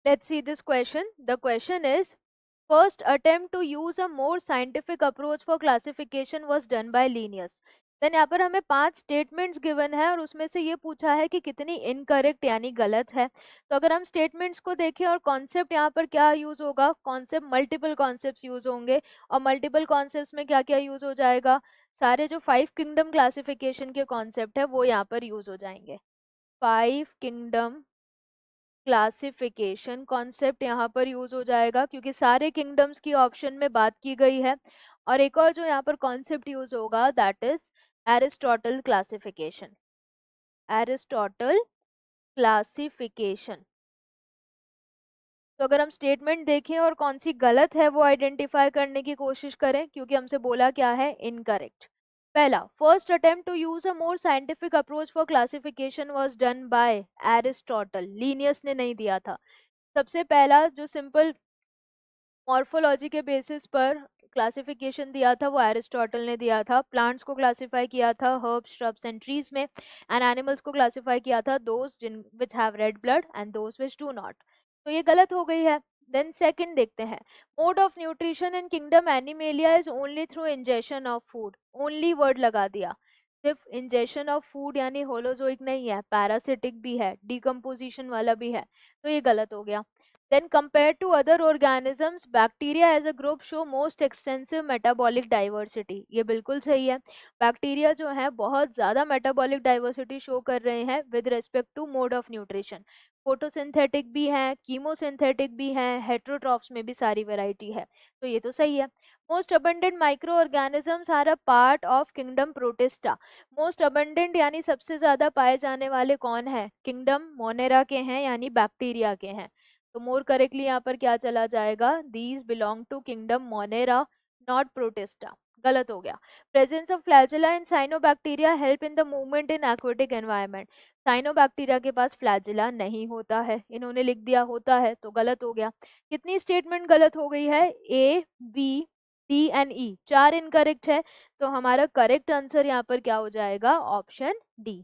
Let's see this question. The question is, first attempt to use a more scientific approach for classification was done by Linnaeus. Then यहाँ पर हमें 5 statements given है और उसमें से ये पूछा है कि कितनी इनकरेक्ट यानी गलत है। तो अगर हम स्टेटमेंट्स को देखें और कॉन्सेप्ट यहाँ पर क्या यूज होगा, कॉन्सेप्ट मल्टीपल कॉन्सेप्ट्स यूज होंगे। और मल्टीपल कॉन्सेप्ट्स में क्या क्या यूज हो जाएगा, सारे जो 5 किंगडम क्लासिफिकेशन के कॉन्सेप्ट है वो यहाँ पर यूज हो जाएंगे। 5 किंगडम क्लासिफिकेशन कॉन्सेप्ट यहाँ पर यूज हो जाएगा क्योंकि सारे किंगडम्स की ऑप्शन में बात की गई है। और एक और जो यहाँ पर कॉन्सेप्ट यूज होगा that is Aristotle classification. Aristotle classification. तो अगर हम स्टेटमेंट देखें और कौन सी गलत है वो आइडेंटिफाई करने की कोशिश करें, क्योंकि हमसे बोला क्या है, इनकरेक्ट। पहला, first attempt to use a more scientific approach for classification was done by Aristotle. Linnaeus ने नहीं दिया था। सबसे पहला जो सिंपल मॉर्फोलॉजी के बेसिस पर क्लासिफिकेशन दिया था वो एरिस्टोटल ने दिया था। प्लांट्स को क्लासिफाई किया था हर्ब्स, श्रब्स एंड ट्रीज में, एंड एनिमल्स को क्लासिफाई किया था दोज जिन which have red blood and those which do not. तो ये गलत हो गई है। देन सेकंड देखते हैं, mode of nutrition in kingdom animalia is only through ingestion of food. Only word लगा दिया, सिर्फ इंजेशन ऑफ फूड यानी होलोजोइक नहीं है, पैरासिटिक भी है, डिकम्पोजिशन वाला भी है, तो ये गलत हो गया। Then compared to other organisms, bacteria as a group show most extensive metabolic diversity. ये बिल्कुल सही है। बैक्टीरिया जो है बहुत ज़्यादा metabolic diversity शो कर रहे हैं with respect to mode of nutrition. Photosynthetic भी हैं, कीमोसिंथेटिक भी हैं, हेट्रोट्रॉफ्स में भी सारी वैरायटी है, तो ये तो सही है। Most abundant micro organisms are a part of kingdom Protista. Most abundant यानी सबसे ज्यादा पाए जाने वाले कौन है, किंगडम मोनेरा के हैं यानी बैक्टीरिया के हैं। तो मोर करेक्टली यहाँ पर क्या चला जाएगा, these belong to kingdom Monera not Protista. गलत हो गया। Presence of flagella in cyanobacteria help in the movement in aquatic environment. Cyanobacteria के पास फ्लैजिला नहीं होता है, इन्होंने लिख दिया होता है, तो गलत हो गया। कितनी स्टेटमेंट गलत हो गई है, A B D and E, 4 incorrect है। तो हमारा करेक्ट आंसर यहाँ पर क्या हो जाएगा, ऑप्शन डी।